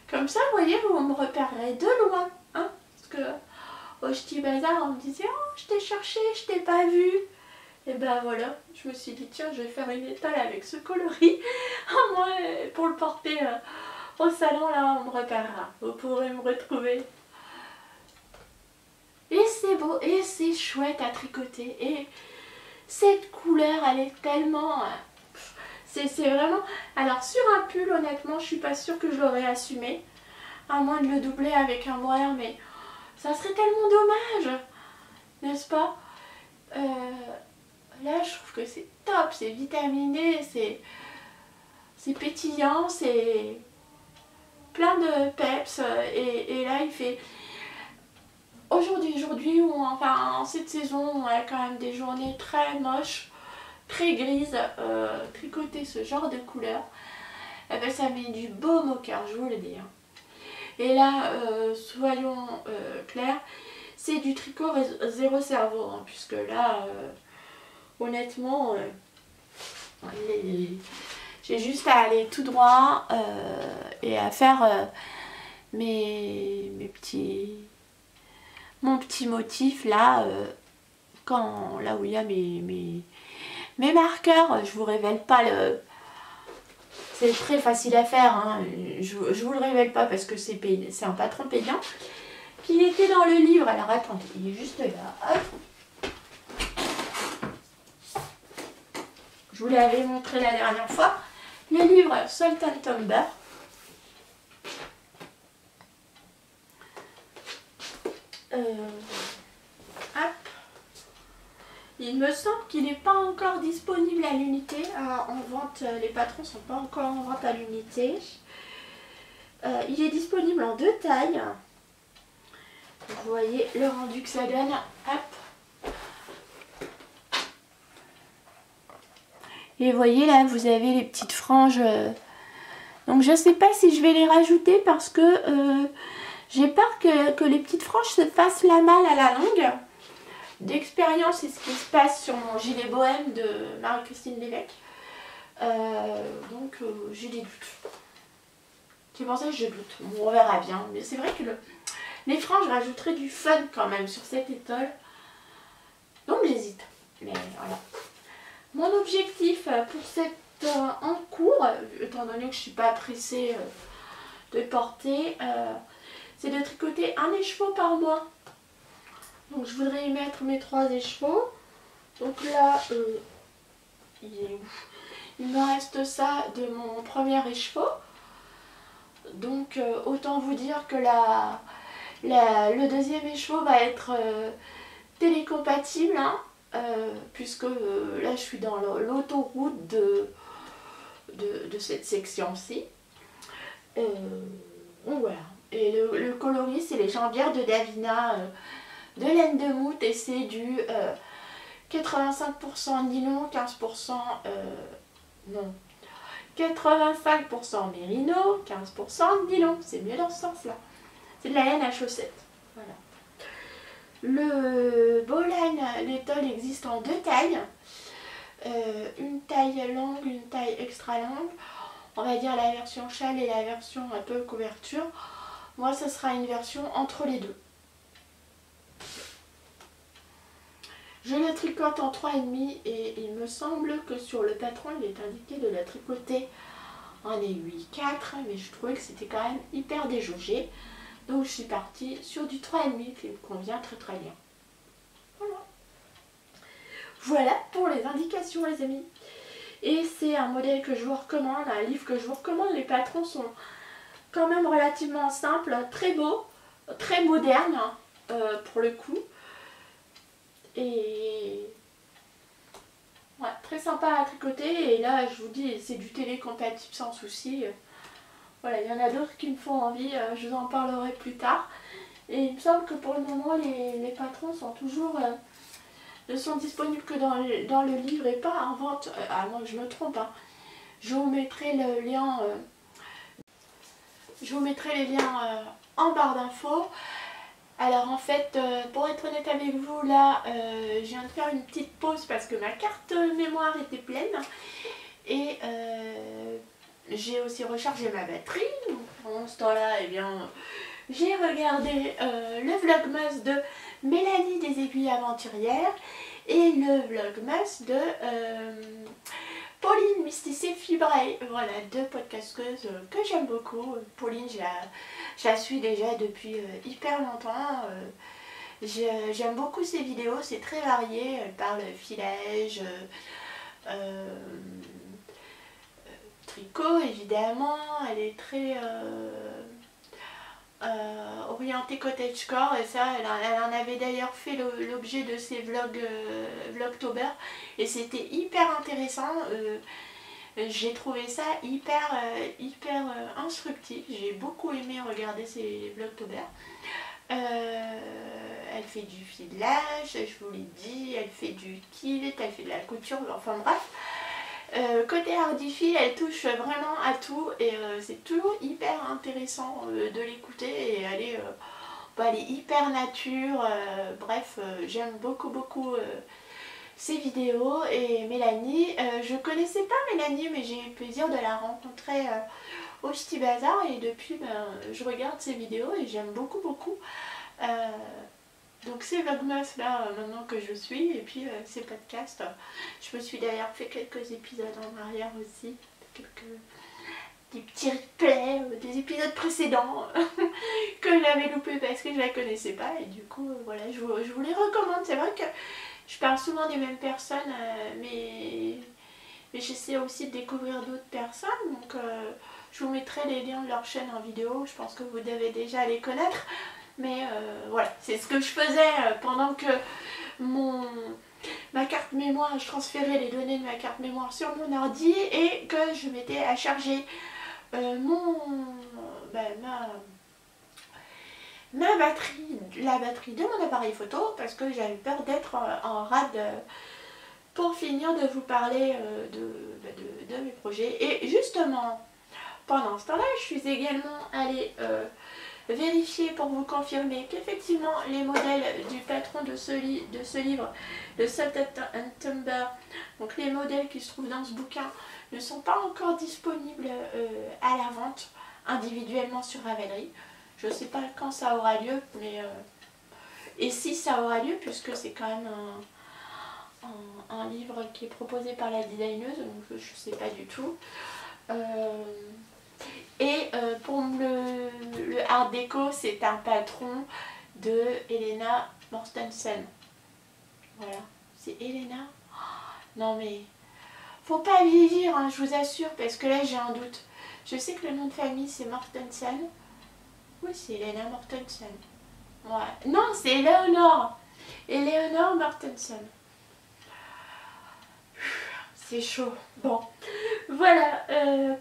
Comme ça, vous voyez, vous me repérerez de loin. Hein, parce que au Ch'ti Bazar, on me disait « Oh, je t'ai cherché, je t'ai pas vu ». Et ben voilà, je me suis dit tiens, je vais faire une étole avec ce coloris. Moi, pour le porter au salon, là, on me repérera. Vous pourrez me retrouver. Et c'est beau, et c'est chouette à tricoter. Et cette couleur, elle est tellement... c'est vraiment... Alors sur un pull, honnêtement, je suis pas sûre que je l'aurais assumé. À moins de le doubler avec un mohair, mais ça serait tellement dommage. N'est-ce pas? Là, je trouve que c'est top, c'est vitaminé, c'est pétillant, c'est plein de peps. Et là, il fait... Aujourd'hui, enfin en cette saison, on a quand même des journées très moches, très grises. Tricoter ce genre de couleur, eh ben, ça met du baume au cœur, je vous le dis. Et là, soyons clairs, c'est du tricot zéro cerveau, hein, puisque là, honnêtement, j'ai juste à aller tout droit et à faire mon petit motif là, là où il y a mes marqueurs. Je vous révèle pas le... C'est très facile à faire, hein. Je vous le révèle pas parce que c'est un patron payant. Puis il était dans le livre, alors attendez, il est juste là. Hop. Je vous l'avais montré la dernière fois. Le livre Salt and Timber. Hop. Il me semble qu'il n'est pas encore disponible à l'unité en vente. Les patrons ne sont pas encore en vente à l'unité. Il est disponible en 2 tailles. Vous voyez le rendu que ça donne. Hop. Et vous voyez là, vous avez les petites franges. Donc je ne sais pas si je vais les rajouter parce que j'ai peur que les petites franges se fassent la malle à la longue. D'expérience, c'est ce qui se passe sur mon gilet bohème de Marie-Christine Lévesque. Donc j'ai des doutes. C'est pour ça que je doute. Bon, on verra bien. Mais c'est vrai que les franges rajouteraient du fun quand même sur cette étole. Donc j'hésite. Mais voilà. Mon objectif pour cette en cours, étant donné que je ne suis pas pressée de porter, c'est de tricoter un écheveau par mois. Donc je voudrais y mettre mes 3 écheveaux. Donc là, il est où? Il me reste ça de mon premier écheveau. Donc autant vous dire que le deuxième écheveau va être télécompatible, hein, puisque là je suis dans l'autoroute de cette section-ci. Donc voilà. Et le coloris, c'est les jambières de Davina de laine de moute, et c'est du 85% nylon, 15% non, 85% mérino, 15% nylon. C'est mieux dans ce sens-là. C'est de la laine à chaussettes. Voilà. Le bowline, l'étole existe en 2 tailles. Une taille longue, une taille extra longue. On va dire la version châle et la version un peu couverture. Moi, ce sera une version entre les deux. Je le tricote en 3,5 et il me semble que sur le patron, il est indiqué de la tricoter en aiguille 4, mais je trouvais que c'était quand même hyper déjaugé. Donc je suis partie sur du 3,5 qui me convient très très bien. Voilà. Voilà pour les indications les amis. Et c'est un modèle que je vous recommande, un livre que je vous recommande. Les patrons sont quand même relativement simples, très beaux, très modernes pour le coup. Et ouais, très sympa à tricoter. Et là je vous dis, c'est du télécompatible sans souci. Voilà, il y en a d'autres qui me font envie, je vous en parlerai plus tard. Et il me semble que pour le moment les patrons sont toujours ne sont disponibles que dans le livre et pas en vente, à moins que je me trompe, hein. Je vous mettrai le lien les liens en barre d'infos. Alors en fait, pour être honnête avec vous, là, je viens de faire une petite pause parce que ma carte mémoire était pleine. Et j'ai aussi rechargé ma batterie. Donc, pendant ce temps-là, eh bien, j'ai regardé le vlogmas de Mélanie des Aiguilles Aventurières et le vlogmas de Pauline Mysticée Fibrée. Voilà, 2 podcasteuses que j'aime beaucoup. Pauline, je la suis déjà depuis hyper longtemps. J'aime beaucoup ses vidéos, c'est très varié, elle parle filage, tricot évidemment, elle est très orientée cottagecore et ça elle en avait d'ailleurs fait l'objet de ses vlogs Vlogtober et c'était hyper intéressant. J'ai trouvé ça hyper instructif, j'ai beaucoup aimé regarder ses Vlogtober. Elle fait du filage, je vous l'ai dit, elle fait du kilt, elle fait de la couture, enfin bref. Côté Hardifil, elle touche vraiment à tout et c'est toujours hyper intéressant de l'écouter et elle est hyper nature, bref, j'aime beaucoup ses vidéos. Et Mélanie, je connaissais pas Mélanie mais j'ai eu le plaisir de la rencontrer au Ch'ti Bazar et depuis je regarde ses vidéos et j'aime beaucoup. Donc c'est Vlogmas là maintenant que je suis et puis ces podcasts. Je me suis d'ailleurs fait quelques épisodes en arrière aussi, des petits replays des épisodes précédents que j'avais loupé parce que je la connaissais pas et du coup voilà je vous les recommande. C'est vrai que je parle souvent des mêmes personnes mais j'essaie aussi de découvrir d'autres personnes donc je vous mettrai les liens de leur chaîne en vidéo, je pense que vous devez déjà les connaître. Mais voilà, c'est ce que je faisais pendant que ma carte mémoire, je transférais les données de ma carte mémoire sur mon ordi et que je mettais à charger la batterie de mon appareil photo parce que j'avais peur d'être en rade pour finir de vous parler de mes projets. Et justement, pendant ce temps-là, je suis également allée vérifier pour vous confirmer qu'effectivement les modèles du patron de ce livre, de Salt and Timber, donc les modèles qui se trouvent dans ce bouquin, ne sont pas encore disponibles à la vente individuellement sur Ravelry. Je ne sais pas quand ça aura lieu, mais et si ça aura lieu, puisque c'est quand même un livre qui est proposé par la designeuse, donc je ne sais pas du tout. Et pour le art déco, c'est un patron de Helena Mortensen. Voilà, c'est Helena. Non mais, faut pas vieillir, hein, je vous assure, parce que là j'ai un doute. Je sais que le nom de famille c'est Mortensen. Oui, c'est Helena Mortensen. Ouais. Non, c'est Eleanor. Eleanor Mortensen. C'est chaud. Bon, voilà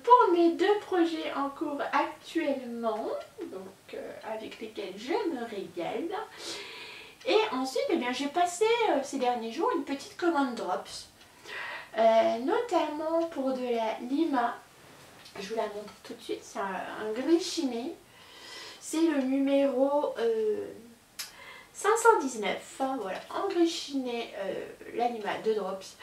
pour mes deux projets en cours actuellement, donc avec lesquels je me régale. Et ensuite, eh bien, j'ai passé ces derniers jours une petite commande Drops, notamment pour de la Lima. Je vous la montre tout de suite, c'est un gris chiné. C'est le numéro 519, voilà, en gris chiné, la Lima de Drops.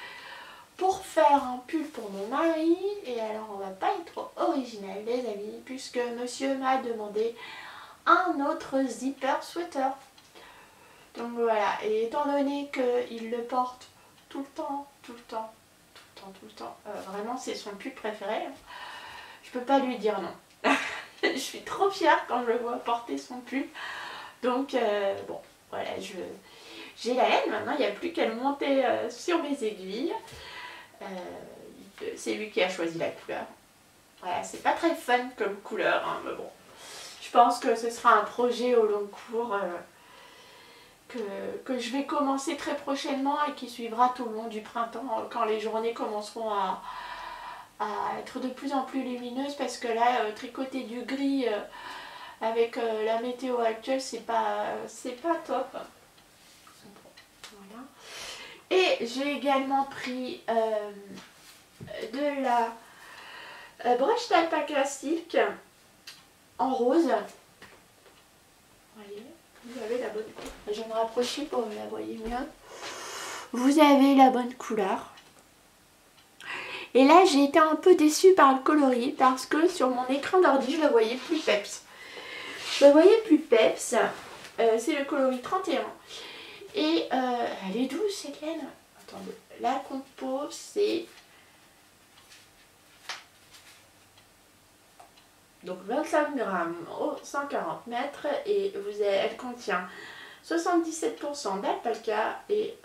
Pour faire un pull pour mon mari, et alors on va pas être original les amis, puisque monsieur m'a demandé un autre zipper sweater. Donc voilà, et étant donné qu'il le porte tout le temps, vraiment c'est son pull préféré, je peux pas lui dire non. Je suis trop fière quand je le vois porter son pull. Donc bon, voilà, j'ai la laine maintenant, il n'y a plus qu'à le monter sur mes aiguilles. C'est lui qui a choisi la couleur. Voilà, c'est pas très fun comme couleur, hein, mais bon. Je pense que ce sera un projet au long cours que je vais commencer très prochainement et qui suivra tout le long du printemps quand les journées commenceront à être de plus en plus lumineuses, parce que là, tricoter du gris avec la météo actuelle, c'est pas top. Voilà. Et j'ai également pris de la brèche d'alpaca silk en rose. Voyez, vous avez la bonne couleur. Je vais me rapprocher pour que vous la voyez mieux. Vous avez la bonne couleur. Et là, j'ai été un peu déçue par le coloris parce que sur mon écran d'ordi, je le voyais plus peps. Je le voyais plus peps. C'est le coloris 31. Et elle est douce cette laine. Attendez, la compo c'est donc 25 grammes au 140 mètres et elle contient 77% d'alpaca et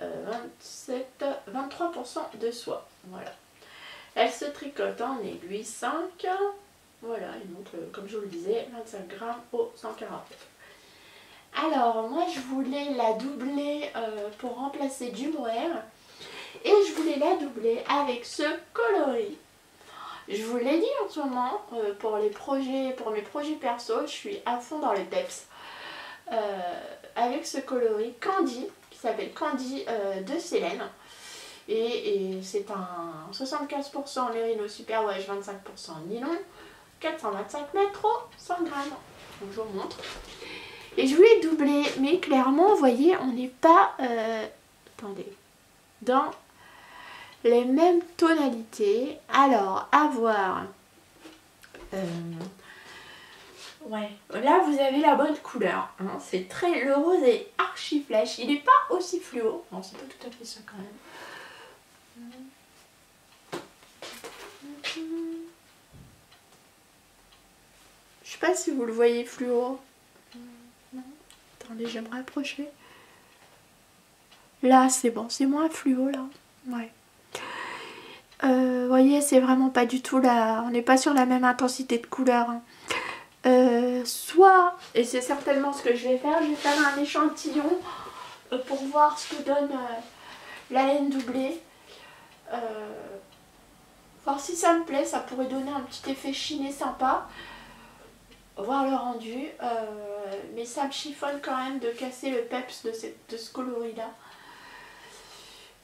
23% de soie. Voilà. Elle se tricote en aiguille 5. Voilà, et donc comme je vous le disais, 25 grammes au 140. Alors moi je voulais la doubler pour remplacer du mohair. Et je voulais la doubler avec ce coloris. Je vous l'ai dit en ce moment, pour mes projets perso, je suis à fond dans les peps. Avec ce coloris Candy, qui s'appelle Candy de Célène. Et c'est un 75% Merino Superwash, 25% nylon, 425 mètres au 100 grammes. Donc je vous montre. Et je voulais doubler, mais clairement, vous voyez, on n'est pas attendez, dans les mêmes tonalités. Alors, à voir. Ouais, là vous avez la bonne couleur. Hein. C'est très, le rose est archi flèche. Il n'est pas aussi fluo. Non, c'est pas tout à fait ça quand même. Je sais pas si vous le voyez fluo. Non. Attendez, je vais me rapprocher. Là, c'est bon, c'est moins fluo là. Ouais. Vous voyez, c'est vraiment pas du tout là. On n'est pas sur la même intensité de couleur. Hein. Soit, et c'est certainement ce que je vais faire un échantillon pour voir ce que donne la laine doublée. Voir si ça me plaît, ça pourrait donner un petit effet chiné sympa. Voir le rendu. Mais ça me chiffonne quand même de casser le peps de ce coloris là.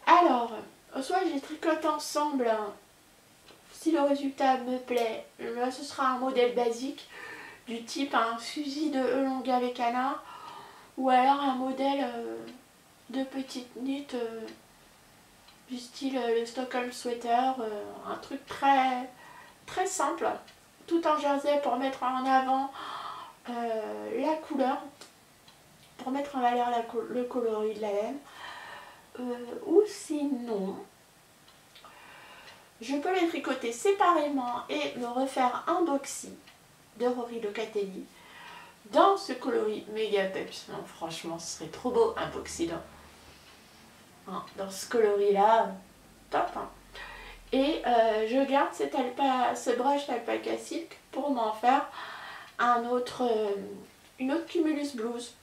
Alors, soit j'ai tricoté ensemble, si le résultat me plaît, là ce sera un modèle basique du type un fusil de Elonga avec Anna, ou alors un modèle de petite knit du style le Stockholm Sweater, un truc très, très simple, tout en jersey pour mettre en avant la couleur, pour mettre en valeur le coloris de la laine. Ou sinon, je peux les tricoter séparément et me refaire un boxy de Rory Locatelli dans ce coloris méga peps. Non, franchement, ce serait trop beau un boxy dans ce coloris là, top. Hein. Et je garde ce brush d'alpaca silk pour m'en faire une autre cumulus blouse.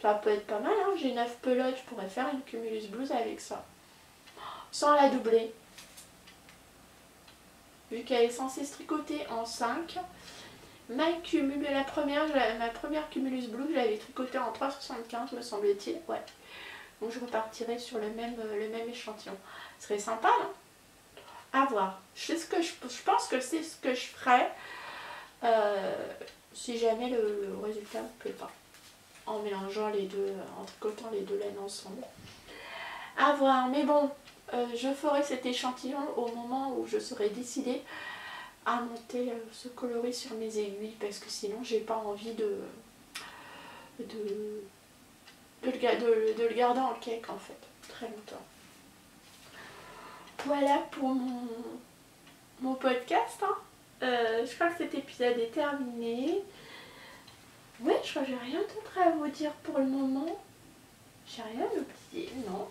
Ça peut être pas mal, hein. J'ai 9 pelotes, je pourrais faire une cumulus blouse avec ça. Sans la doubler. Vu qu'elle est censée se tricoter en 5. Ma première cumulus blouse, je l'avais tricotée en 3,75 me semble-t-il. Ouais. Donc je repartirai sur le même échantillon. Ce serait sympa, non? À voir. Je pense que c'est ce que je ferai si jamais le résultat ne me plaît pas. En mélangeant les deux, en tricotant les deux laines ensemble. À voir, mais bon, je ferai cet échantillon au moment où je serai décidée à monter ce coloris sur mes aiguilles, parce que sinon j'ai pas envie de le garder en cake en fait, très longtemps. Voilà pour mon podcast. Hein. Je crois que cet épisode est terminé. Ouais, je crois que j'ai rien d'autre à vous dire pour le moment. J'ai rien oublié, non.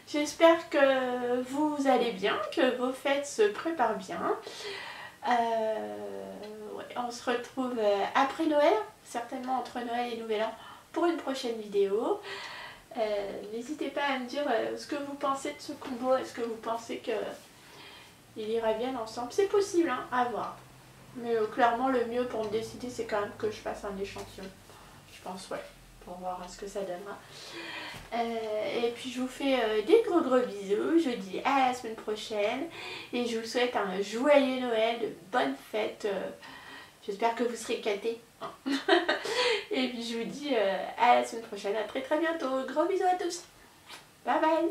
J'espère que vous allez bien, que vos fêtes se préparent bien. Ouais, on se retrouve après Noël, certainement entre Noël et Nouvel An, pour une prochaine vidéo. N'hésitez pas à me dire ce que vous pensez de ce combo. Est-ce que vous pensez qu'il ira bien ensemble? C'est possible, hein, à voir. Mais clairement, le mieux pour me décider, c'est quand même que je fasse un échantillon. Je pense, ouais, pour voir ce que ça donnera. Et puis, je vous fais des gros bisous. Je vous dis à la semaine prochaine. Et je vous souhaite un joyeux Noël, de bonnes fêtes. J'espère que vous serez gâtés. Hein. Et puis, je vous dis à la semaine prochaine. À très bientôt. Gros bisous à tous. Bye bye.